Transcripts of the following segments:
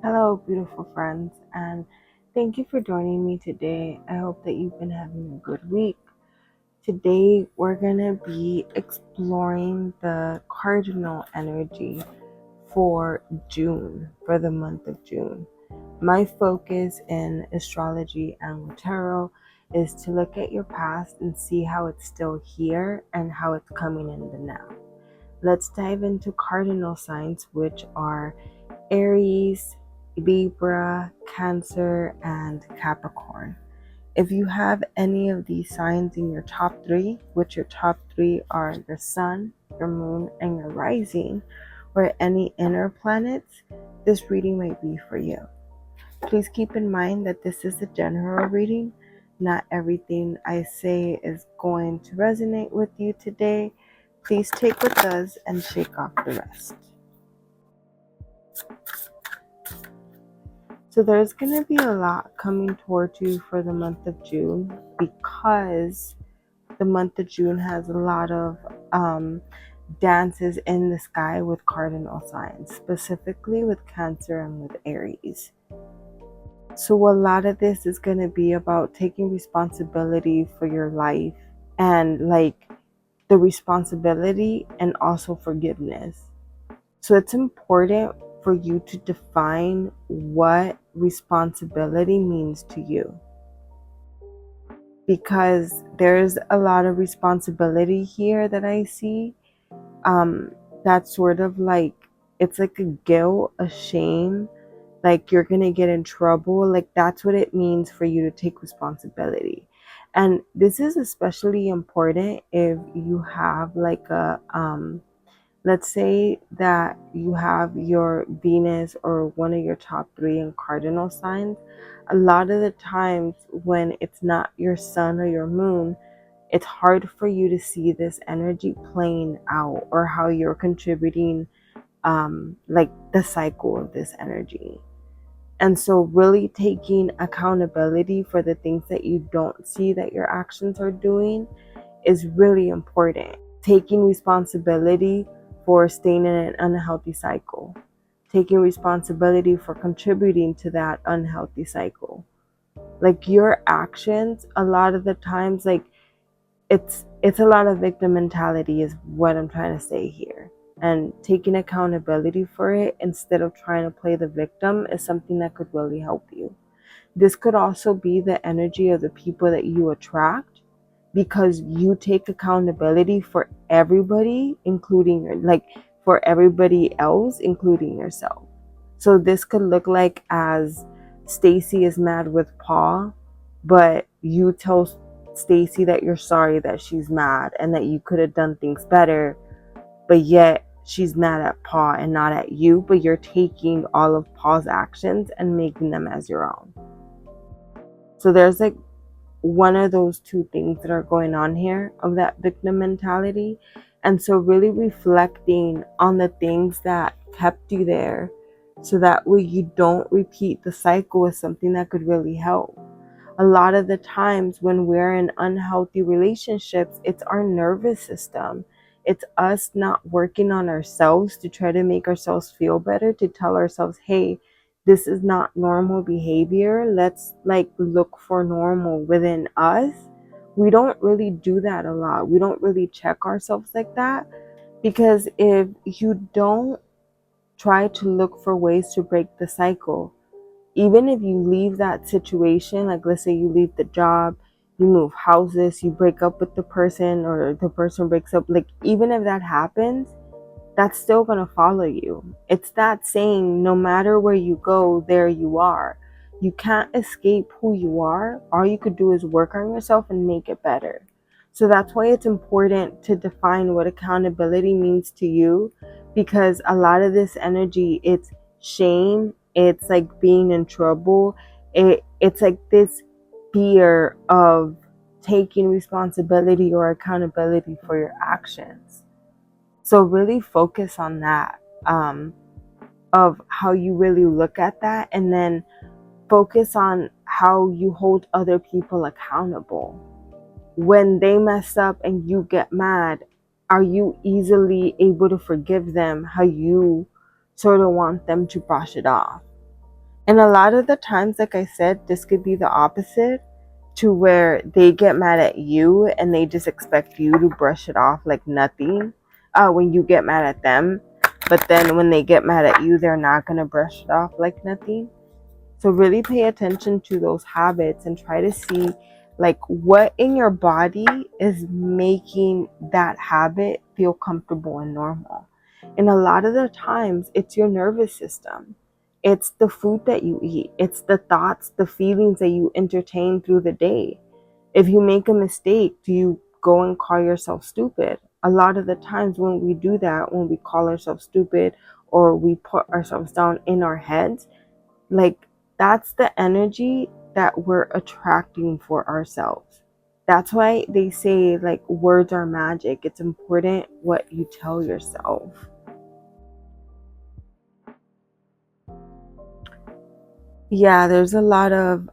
Hello, beautiful friends, and thank you for joining me today. I hope that you've been having a good week. Today, we're going to be exploring the cardinal energy for June, for the month of June. My focus in astrology and tarot is to look at your past and see how it's still here and how it's coming in the now. Let's dive into cardinal signs, which are Aries, Libra, Cancer, and Capricorn. If you have any of these signs in your top three, which your top three are your sun, your moon, and your rising, or any inner planets, this reading might be for you. Please keep in mind that this is a general reading. Not everything I say is going to resonate with you today. Please take what does and shake off the rest. So there's going to be a lot coming towards you for the month of June because the month of June has a lot of dances in the sky with cardinal signs, specifically with Cancer and with Aries. So a lot of this is going to be about taking responsibility for your life and like the responsibility and also forgiveness. So it's important for you to define what responsibility means to you, because there's a lot of responsibility here that I see. That's sort of like, it's like a guilt, a shame, like you're gonna get in trouble. Like that's what it means for you to take responsibility. And this is especially important if you have like a let's say that you have your Venus or one of your top three in cardinal signs. A lot of the times when it's not your sun or your moon, it's hard for you to see this energy playing out or how you're contributing like the cycle of this energy. And so really taking accountability for the things that you don't see that your actions are doing is really important. Taking responsibility for staying in an unhealthy cycle, taking responsibility for contributing to that unhealthy cycle. Like your actions, a lot of the times, like it's a lot of victim mentality is what I'm trying to say here. And taking accountability for it instead of trying to play the victim is something that could really help you. This could also be the energy of the people that you attract, because you take accountability for everybody, including for everybody else, including yourself. So this could look like as Stacy is mad with Paul, but you tell Stacy that you're sorry that she's mad and that you could have done things better, but yet she's mad at Paul and not at you, but you're taking all of Paul's actions and making them as your own. So there's like one of those two things that are going on here of that victim mentality. And so really reflecting on the things that kept you there so that way you don't repeat the cycle is something that could really help. A lot of the times when we're in unhealthy relationships, it's our nervous system. It's us not working on ourselves to try to make ourselves feel better, to tell ourselves, hey, this is not normal behavior. Let's look for normal within us. We don't really do that a lot. We don't really check ourselves like that, because if you don't try to look for ways to break the cycle, even if you leave that situation, like let's say you leave the job, you move houses, you break up with the person or the person breaks up, like even if that happens, that's still going to follow you. It's that saying, no matter where you go, there you are. You can't escape who you are. All you could do is work on yourself and make it better. So that's why it's important to define what accountability means to you, because a lot of this energy, it's shame, it's like being in trouble, it's like this fear of taking responsibility or accountability for your actions. So really focus on that, of how you really look at that, and then focus on how you hold other people accountable. When they mess up and you get mad, are you easily able to forgive them how you sort of want them to brush it off? And a lot of the times, like I said, this could be the opposite, to where they get mad at you and they just expect you to brush it off like nothing when you get mad at them. But then when they get mad at you, they're not going to brush it off like nothing. So really pay attention to those habits and try to see like what in your body is making that habit feel comfortable and normal. And a lot of the times it's your nervous system. It's the food that you eat. It's the thoughts, the feelings that you entertain through the day. If you make a mistake, do you go and call yourself stupid? A lot of the times when we do that, when we call ourselves stupid or we put ourselves down in our heads, like that's the energy that we're attracting for ourselves. That's why they say like words are magic. It's important what you tell yourself. Yeah, there's a lot of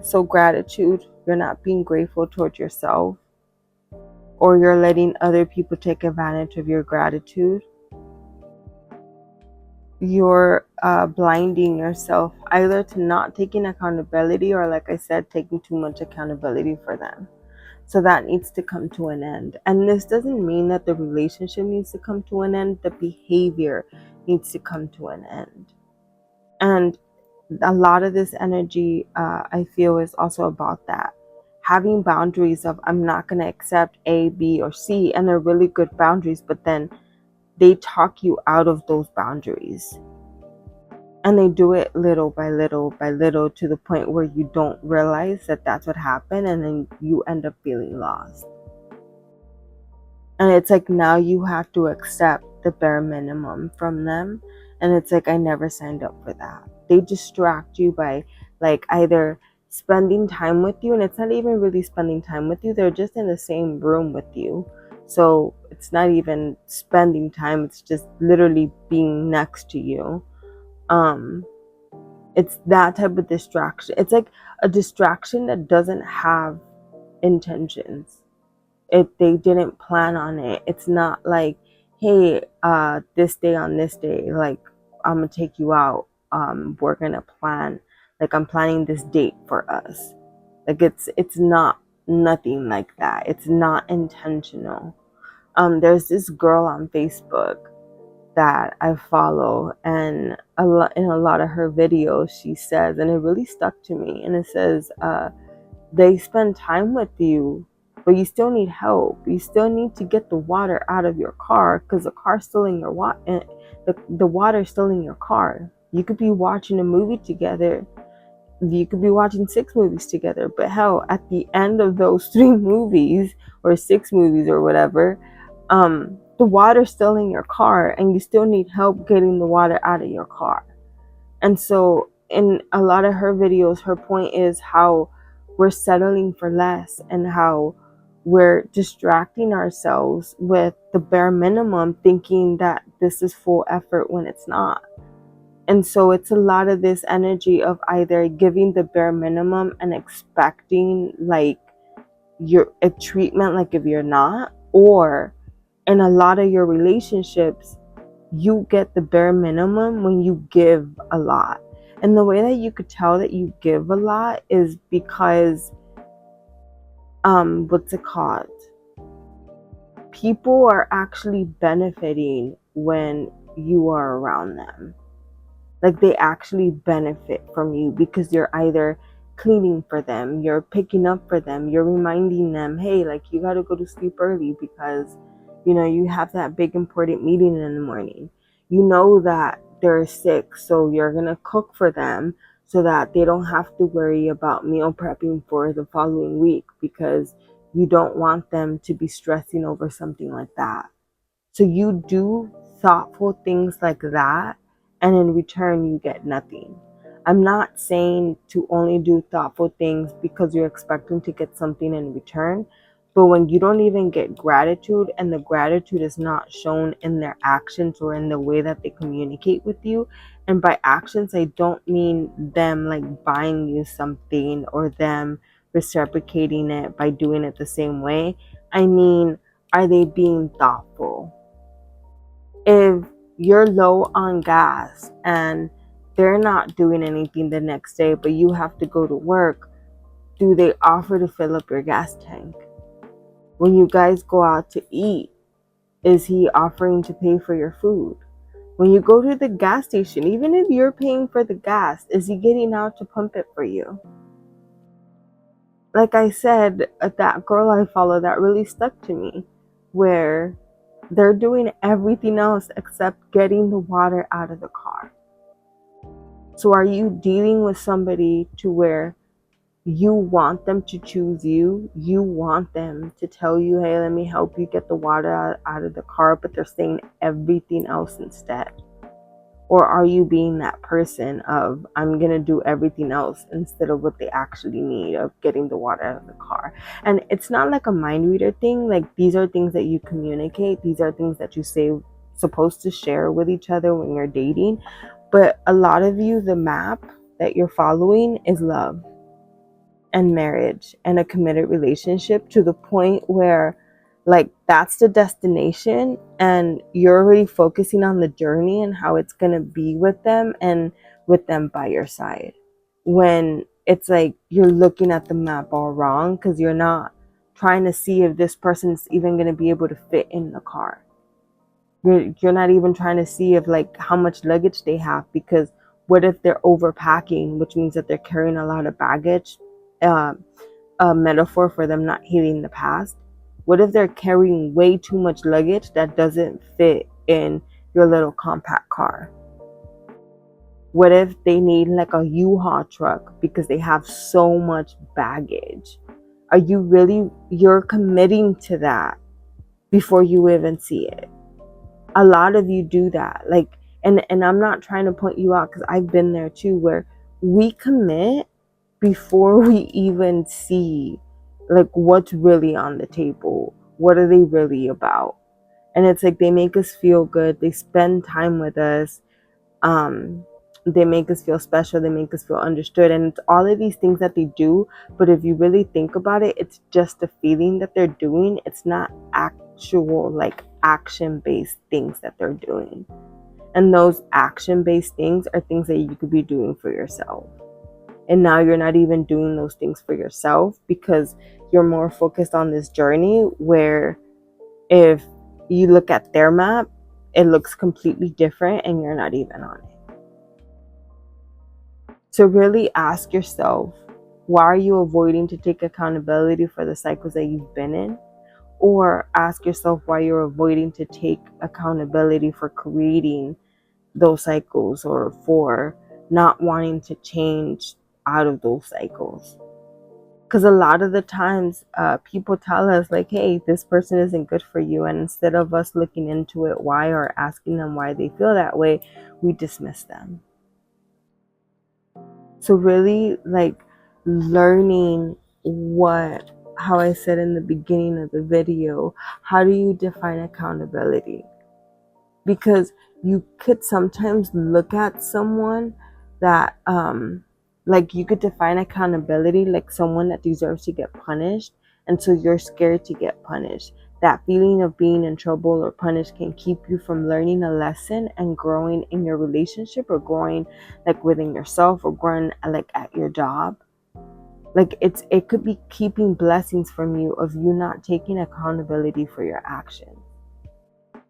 so gratitude. You're not being grateful towards yourself, or you're letting other people take advantage of your gratitude. You're blinding yourself either to not taking accountability, or like I said, taking too much accountability for them. So that needs to come to an end. And this doesn't mean that the relationship needs to come to an end. The behavior needs to come to an end. And a lot of this energy, I feel, is also about that. Having boundaries of I'm not going to accept A, B, or C. And they're really good boundaries, but then they talk you out of those boundaries. And they do it little by little by little to the point where you don't realize that that's what happened. And then you end up feeling lost. And it's like now you have to accept the bare minimum from them. And it's like, I never signed up for that. They distract you by like either spending time with you, and it's not even really spending time with you. They're just in the same room with you. So it's not even spending time. It's just literally being next to you. It's that type of distraction. It's like a distraction that doesn't have intentions. They didn't plan on it. It's not like, hey, this day on this day, like I'm gonna take you out. We're gonna plan, like I'm planning this date for us. Like it's not nothing like that. It's not intentional. There's this girl on Facebook that I follow, and in a lot of her videos she says, and it really stuck to me, and it says, they spend time with you, but you still need help. You still need to get the water out of your car because the car's still in your the water's still in your car. You could be watching a movie together. You could be watching 6 movies together, but hell, at the end of those 3 movies or 6 movies or whatever, the water's still in your car, and you still need help getting the water out of your car. And so in a lot of her videos, her point is how we're settling for less and how we're distracting ourselves with the bare minimum, thinking that this is full effort when it's not. And so it's a lot of this energy of either giving the bare minimum and expecting like your a treatment like if you're not, or in a lot of your relationships you get the bare minimum when you give a lot. And the way that you could tell that you give a lot is because what's it called? People are actually benefiting when you are around them. Like they actually benefit from you because you're either cleaning for them, you're picking up for them, you're reminding them, hey, like you got to go to sleep early because you have that big important meeting in the morning. You know that they're sick, so you're going to cook for them so that they don't have to worry about meal prepping for the following week because you don't want them to be stressing over something like that. So you do thoughtful things like that, and in return, you get nothing. I'm not saying to only do thoughtful things because you're expecting to get something in return, but when you don't even get gratitude, and the gratitude is not shown in their actions or in the way that they communicate with you, and by actions, I don't mean them like buying you something or them reciprocating it by doing it the same way. I mean, are they being thoughtful? If you're low on gas and they're not doing anything the next day, but you have to go to work, do they offer to fill up your gas tank? When you guys go out to eat, is he offering to pay for your food? When you go to the gas station, even if you're paying for the gas, is he getting out to pump it for you? Like I said, that girl I follow, that really stuck to me, where they're doing everything else except getting the water out of the car. So are you dealing with somebody to where you want them to choose you? You want them to tell you, hey, let me help you get the water out of the car, but they're saying everything else instead? Or are you being that person of, I'm going to do everything else instead of what they actually need, of getting the water out of the car? And it's not like a mind reader thing. Like, these are things that you communicate. These are things that you say supposed to share with each other when you're dating. But a lot of you, the map that you're following is love and marriage and a committed relationship, to the point where, like, that's the destination and you're already focusing on the journey and how it's going to be with them and with them by your side, when it's like you're looking at the map all wrong, because you're not trying to see if this person's even going to be able to fit in the car. You're not even trying to see if, like, how much luggage they have, because what if they're overpacking, which means that they're carrying a lot of baggage, a metaphor for them not healing the past. What if they're carrying way too much luggage that doesn't fit in your little compact car? What if they need like a U-Haul truck because they have so much baggage? Are you really, you're committing to that before you even see it? A lot of you do that. Like, and I'm not trying to point you out, because I've been there too, where we commit before we even see like what's really on the table. What are they really about? And it's like, they make us feel good, they spend time with us, they make us feel special, they make us feel understood, and it's all of these things that they do. But if you really think about it, it's just a feeling that they're doing. It's not actual, like, action based things that they're doing. And those action based things are things that you could be doing for yourself. And now you're not even doing those things for yourself, because you're more focused on this journey, where if you look at their map, it looks completely different and you're not even on it. So really ask yourself, why are you avoiding to take accountability for the cycles that you've been in? Or ask yourself why you're avoiding to take accountability for creating those cycles, or for not wanting to change out of those cycles. Because a lot of the times people tell us, like, hey, this person isn't good for you, and instead of us looking into it why, or asking them why they feel that way, we dismiss them. So really, like, learning how I said in the beginning of the video, how do you define accountability? Because you could sometimes look at someone that like, you could define accountability like someone that deserves to get punished, and so you're scared to get punished. That feeling of being in trouble or punished can keep you from learning a lesson and growing in your relationship, or growing like within yourself, or growing like at your job. Like, it could be keeping blessings from you of you not taking accountability for your actions.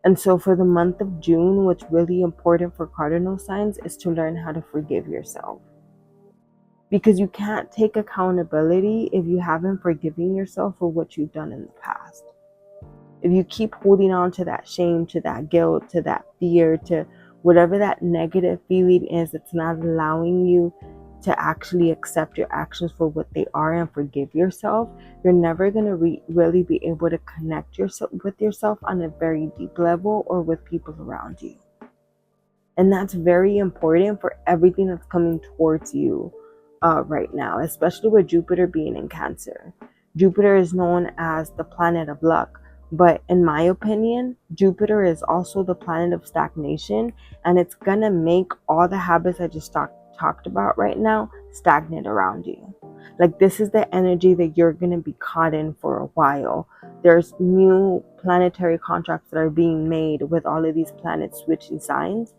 And so for the month of June, what's really important for cardinal signs is to learn how to forgive yourself. Because you can't take accountability if you haven't forgiven yourself for what you've done in the past. If you keep holding on to that shame, to that guilt, to that fear, to whatever that negative feeling is that's not allowing you to actually accept your actions for what they are and forgive yourself, you're never going to really be able to connect with yourself on a very deep level, or with people around you. And that's very important for everything that's coming towards you right now, especially with Jupiter being in Cancer. Jupiter is known as the planet of luck, but in my opinion, Jupiter is also the planet of stagnation, and it's gonna make all the habits I just talked about right now stagnant around you. Like, this is the energy that you're gonna be caught in for a while. There's new planetary contracts that are being made with all of these planets switching signs,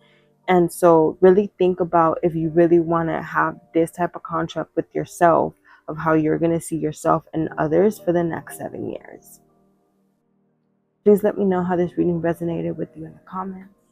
And so really think about if you really want to have this type of contract with yourself of how you're going to see yourself and others for the next 7 years. Please let me know how this reading resonated with you in the comments.